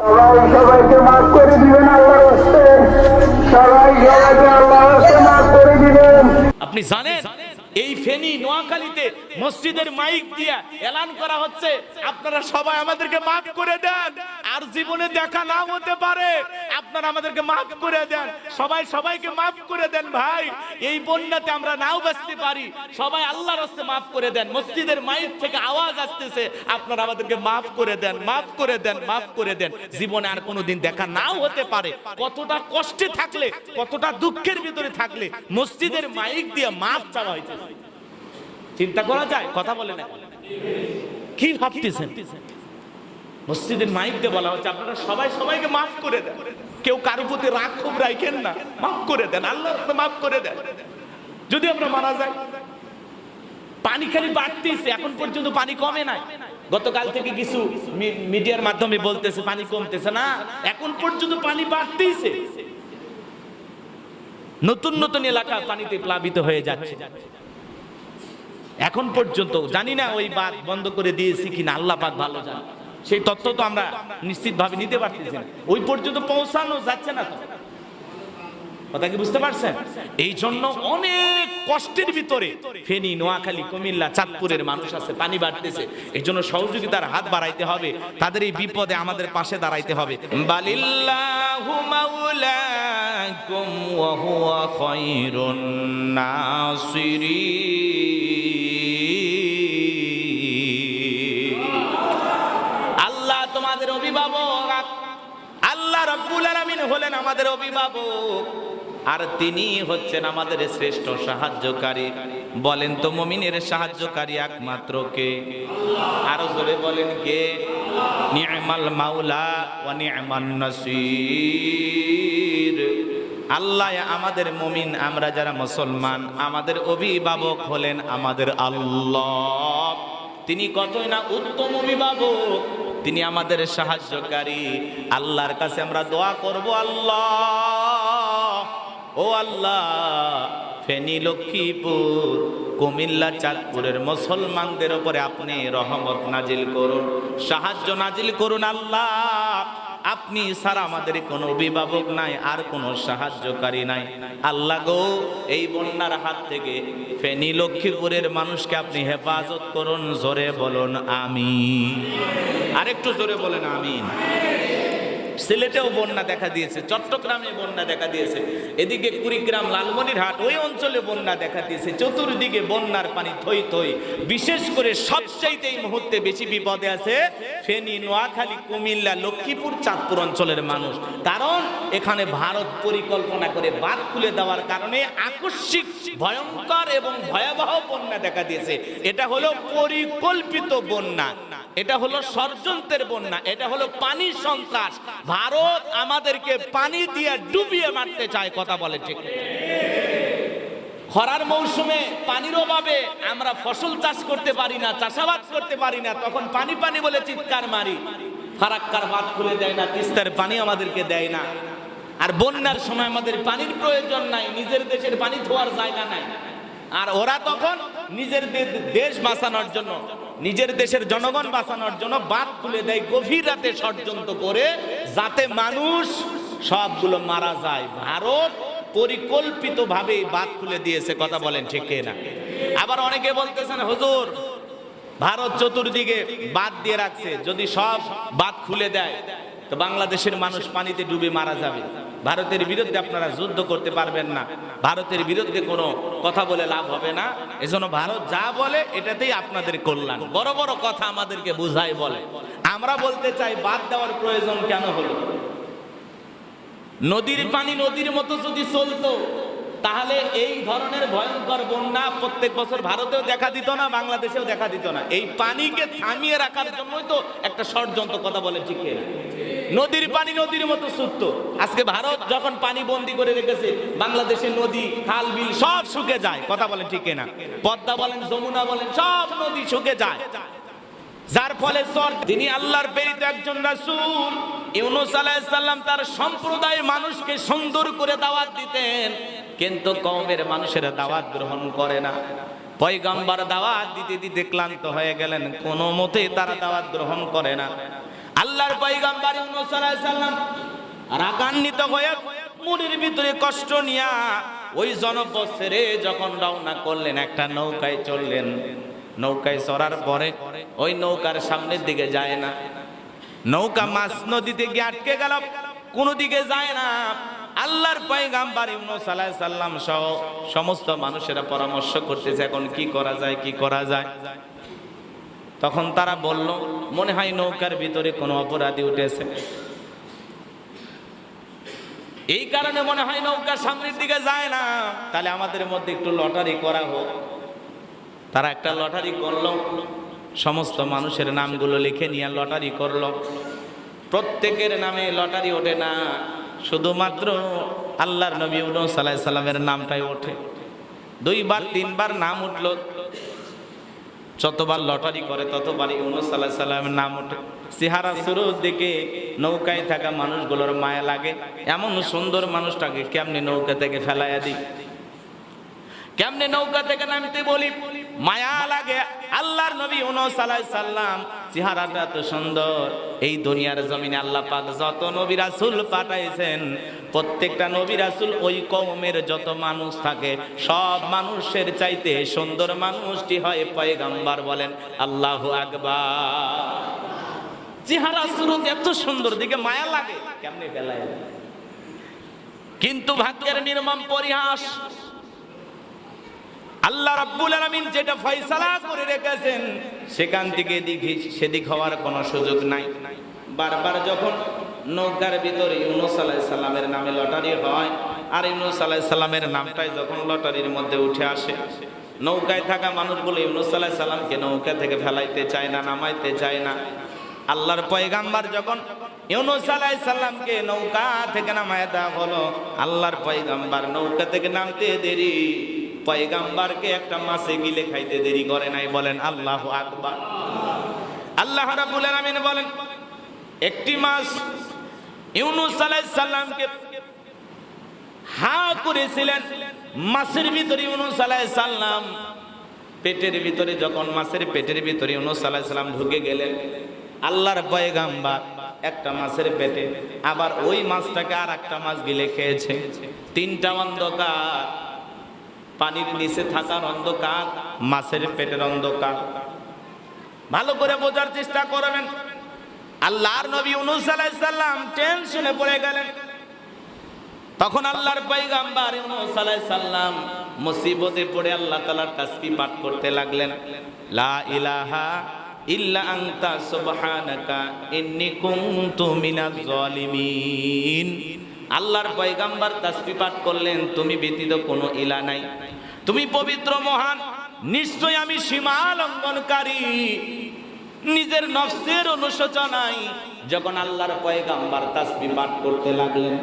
সবাইকে মাফ করে দিবেন আল্লাহর রাস্তে, সবাইকে আল্লাহর রাস্তে মাফ করে দিবেন। আপনি জানেন এই ফেনী নোয়াখালীতে মসজিদের মাইক দিয়া এলান করা হচ্ছে, আপনারা সবাই আমাদেরকে মাফ করে দেন, আর জীবনে দেখা না হতে পারে, আপনারা আমাদেরকে মাফ করে দেন, সবাই সবাইকে মাফ করে দেন। ভাই, এই বন্যাতে আমরা নাও বাঁচতে পারি, সবাই আল্লাহর রাস্তে মাফ করে দেন। মসজিদের মাইক থেকে আওয়াজ আসতেছে, আপনারা আমাদেরকে মাফ করে দেন, মাফ করে দেন, মাফ করে দেন। জীবনে আর কোনোদিন দেখা নাও হতে পারে, কতটা কষ্টে থাকলে, কতটা দুঃখের ভিতরে থাকলে মসজিদের মাইক দিয়ে মাফ চাওয়া হয়েছে। চিন্তা করা যায়? কথা বলে না, কি ভাবতেছেন? মসজিদের মাইক দিয়ে বলা হচ্ছে আপনারা সবাই সবাইকে মাফ করে দেন, কেউ কারো প্রতি রাগ ক্ষোভ রাখেন না, মাফ করে দেন, আল্লাহর রাস্তায় মাফ করে দেন। যদি আমরা মারা যাই, পানি খালি বাড়তেছে, এখন পর্যন্ত পানি কমে নাই। গতকাল থেকে কিছু মিডিয়ার মাধ্যমে বলতেছে পানি কমতেছে না, এখন পর্যন্ত পানি বাড়তেছে। নতুন নতুন এলাকা পানিতে প্লাবিত হয়ে যাচ্ছে। এখন পর্যন্ত জানি না ওই বাঁধ বন্ধ করে দিয়েছি কিনা, আল্লাহ পাক ভালো জানে। সেই তথ্য তো আমরা নিশ্চিত ভাবে নিতে পারতেছি না, ওই পর্যন্ত পৌঁছানো যাচ্ছে না। তো কথা কি বুঝতে পারছেন? এই জন্য অনেক কষ্টের ভিতরে ফেনী, নোয়াখালী, কুমিল্লা, চাঁদপুরের মানুষ আছে, পানি বাড়তেছে। এই জন্য সহযোগিতার হাত বাড়াইতে হবে, তাদের এই বিপদে আমাদের পাশে দাঁড়াইতে হবে। বালিল্লাহু মাওলাকুম ওয়া হুয়া খায়রুন নাসিরিন। আল্লাহ তোমাদের অভিভাবক, আল্লাহ রাব্বুল আলামিন হলেন আমাদের অভিভাবক, আর তিনি হচ্ছেন আমাদের শ্রেষ্ঠ সাহায্যকারী। বলেন তো মুমিনের সাহায্যকারী একমাত্র কে? আরো জোরে বলেন কে? নি'মাল মাওলা ওয়া নি'মান নাসির। আল্লাহ আমাদের মুমিন, আমরা যারা মুসলমান, আমাদের অভিভাবক হলেন আমাদের আল্লাহ। তিনি কতই না উত্তম অভিভাবক, তিনি আমাদের সাহায্যকারী। আল্লাহর কাছে আমরা দোয়া করব, আল্লাহ ও আল্লাহ, ফেনী, লক্ষ্মীপুর, কুমিল্লা, চাঁদপুরের মুসলমানদের উপরে আপনি রহমত নাজিল করুন, সাহায্য নাজিল করুন। আল্লাহ, আপনি ছাড়া আমাদের কোনো অভিভাবক নাই, আর কোনো সাহায্যকারী নাই। আল্লাহ গো, এই বন্যার হাত থেকে ফেনী, লক্ষ্মীপুরের মানুষকে আপনি হেফাজত করুন। জোরে বলুন আমিন। আরেকটু জোরে বলেন আমিন। সিলেটেও বন্যা দেখা দিয়েছে, চট্টগ্রামে বন্যা দেখা দিয়েছে, এদিকে কুড়িগ্রাম, লালমনিরহাট ওই অঞ্চলে বন্যা দেখা দিয়েছে। চতুর্দিকে বন্যার পানি থই থই। বিশেষ করে সবচাইতে এই মুহূর্তে বেশি বিপদে আছে ফেনী, নোয়াখালী, কুমিল্লা, লক্ষ্মীপুর, চাঁদপুর অঞ্চলের মানুষ। কারণ এখানে ভারত পরিকল্পনা করে বাঁধ খুলে দেওয়ার কারণে আকস্মিক ভয়ঙ্কর এবং ভয়াবহ বন্যা দেখা দিয়েছে। এটা হলো পরিকল্পিত বন্যা, এটা হলো ষড়যন্ত্রের বন্যা, এটা হলো পানির সন্ত্রাস। ভারত আমাদেরকে পানি দিয়ে ডুবিয়ে মারতে চায়। কথা বলে ঠিক? খরার মৌসুমে পানির অভাবে আমরা ফসল চাষ করতে পারি না, চাষাবাদ করতে পারি না, তখন পানি পানি বলে চিৎকার মারি। ফারাক্কার বাঁধ খুলে দেয় না, তিস্তার পানি আমাদেরকে দেয় না। আর বন্যার সময় আমাদের পানির প্রয়োজন নাই, নিজের দেশের পানি ধোয়ার জায়গা নাই। আর ওরা তখন নিজের দেশ বাঁচানোর জন্য, নিজের দেশের জনগণ বাঁচানোর জন্য বাঁধ খুলে দেয় গভীর রাতে ষড়যন্ত্র করে, যাতে মানুষ সবগুলো মারা যায়। ভারত পরিকল্পিত ভাবে বাঁধ খুলে দিয়েছে। কথা বলেন ঠিক না? আবার অনেকে বলতেছেন হুজুর, ভারত চতুর্দিকে বাঁধ দিয়ে রাখছে, যদি সব বাঁধ খুলে দেয় তো বাংলাদেশের মানুষ পানিতে ডুবে মারা যাবে। ভারতের বিরুদ্ধে আপনারা যুদ্ধ করতে পারবেন না, ভারতের বিরুদ্ধে কোনো কথা বলে লাভ হবে না। এজন্য ভারত যা বলে এটাতেই আপনাদের কল্যাণ। বড় বড় কথা আমাদেরকে বুঝায় বলে। আমরা বলতে চাই, বাদ দেওয়ার প্রয়োজন কেন হলো? নদীর পানি নদীর মতো যদি চলতো, তাহলে এই ধরনের ভয়ঙ্কর বন্যা প্রত্যেক বছর ভারতেও দেখা দিত না, বাংলাদেশেও দেখা দিত না। এই পানিকে থামিয়ে রাখার জন্যই তো একটা ষড়যন্ত্র। কথা বলে ঠিক না? নদীর পানি নদীর মতো ছুটত। আজকে ভারত যখন পানি বন্দি করে রেখেছে, বাংলাদেশের নদী, খাল, বিল সব শুকে যায়। কথা বলেন ঠিক না? পদ্মা বলেন, যমুনা বলেন, সব নদী শুকে যায়। যার ফলে তিনি আল্লাহর প্রেরিত একজন রাসূল ইউনূস আলাইহিস সালাম তার সম্প্রদায়ের মানুষকে সুন্দর করে দাওয়াত দিতেন, কিন্তু কওমের মানুষেরা দাওয়াত গ্রহণ করে না। পয়গম্বর দাওয়াত দিতে দিতে ক্লান্ত হয়ে গেলেন, কোনো মতে তারা দাওয়াত গ্রহণ করে না। আল্লাহর পয়গম্বর ইউনূস আলাইহিস সালাম রাগান্বিত হয়ে মনের ভিতরে কষ্ট নিয়া ওই জনপদ ছেড়ে যখন রওনা করলেন, একটা নৌকায় চললেন। নৌকায় চড়ার পরে ওই নৌকার সামনের দিকে যায় না, নৌকা মাছ নদীতে গিয়ে আটকে গেল, কোনো দিকে যায় না। আল্লাহর পয়গম্বর ইউনূস আলাইহিস সালাম সহ সমস্ত মানুষেরা পরামর্শ করতেছে এখন কি করা যায়, কি করা যায়। তখন তারা বলল, মনে হয় নৌকার ভিতরে কোনো অপরাধী উঠেছে, এই কারণে মনে হয় নৌকা সামনের দিকে যায় না, তাহলে আমাদের মধ্যে একটু লটারি করা হোক। তারা একটা লটারি করলো, সমস্ত মানুষের নামগুলো লিখে নিয়ে লটারি করলো। প্রত্যেকের নামে লটারি ওঠে না, শুধুমাত্র আল্লাহর নবী ইউনূস আলাইহিস সালামের নামটাই ওঠে। 2 বার 3 বার নাম উঠলো, যতবার লটারি করে ততবার ইউনূস আলাইহিস সালামের নাম ওঠে। চেহারা সুরত দেখে নৌকায় থাকা মানুষগুলোর মায়া লাগে, এমন সুন্দর মানুষটাকে কেমনে নৌকা থেকে ফেলাইয়া দিই, কেমনে নৌকা থেকে নামতে বলি, মায়া লাগে। আল্লাহর নবী ইউনূস আলাইহিস সালাম চেহারাটা এত সুন্দর। এই দুনিয়ার জমিনে আল্লাহ পাক যত নবী রাসূল পাঠাইছেন, প্রত্যেকটা নবী রাসূল ওই কওমের যত মানুষ থাকে সব মানুষের চাইতে সুন্দর মানুষটি হয় পয়গম্বর। বলেন আল্লাহু আকবার। চেহারা সুরত এত সুন্দর, দিকে মায়া লাগে, কেমনে ফেলায়। কিন্তু ভাগ্যের নির্মম পরিহাস, আল্লাহ রাব্বুল আলামিন যেটা ফয়সালা করে রেখেছেন সেখান থেকে সেদিক হওয়ার কোনো সুযোগ নাই। বারবার যখন নৌকার ভিতরে ইউনূস আলাইহিস সালামের নামে লটারি হয়, আর ইউনূস আলাইহিস সালামের নামটাই যখন লটারির মধ্যে উঠে আসে, নৌকায় থাকা মানুষগুলো ইউনূস আলাইহিস সালামকে নৌকা থেকে ফেলাইতে চায় না, নামাইতে চায় না। আল্লাহর পয়গম্বর যখন ইউনূস আলাইহিস সালামকে নৌকা থেকে নামায় দেওয়া হলো, আল্লাহর পয়গম্বর নৌকা থেকে নামতে দেরি, পয়গম্বরকে একটা মাছে গিলে খাইতে দেরি করে নাই। বলেন আল্লাহু আকবার। আল্লাহ রাব্বুল আলামিন বলেন, একটি মাছ ইউনূস আলাইহিস সালামকে হা করেছিলেন, মাছের ভিতরে ইউনূস আলাইহিস সালাম পেটের ভিতরে, যখন মাছের পেটের ভিতরে ইউনূস আলাইহিস সালাম ঢুকে গেলেন, আল্লাহর পয়গম্বর একটা মাছের পেটে আবার ওই মাছটাকে আর একটা মাছ গিলে খেয়েছে। 3টা অন্ধকার, পানির নিচে থাকার অন্ধকার, মাছের পেটের অন্ধকার। ভালো করে বোঝার চেষ্টা করবেন। আল্লাহর নবী ইউনূস আলাইহিস সালাম টেনশনে পড়ে গেলেন। তখন আল্লাহর পয়গম্বর ইউনূস আলাইহিস সালাম মুসিবতে পড়ে আল্লাহ তাআলার তাসবিহ পাঠ করতে লাগলেন। লা ইলাহা ইল্লা আনতা সুবহানাকা ইন্নী কুনতু মিনাজ জালিমিন। আল্লাহর পয়গম্বর তাসবিহ পাঠ করলেন, তুমি ব্যতীত কোনো ইলা নাই, তুমি পবিত্র মহান, নিশ্চয় আমি সীমা লঙ্ঘনকারী। নিজের নফসের অনুশোচনায় যখন আল্লাহর পয়গম্বর তাসবিহ পাঠ করতে লাগলেন,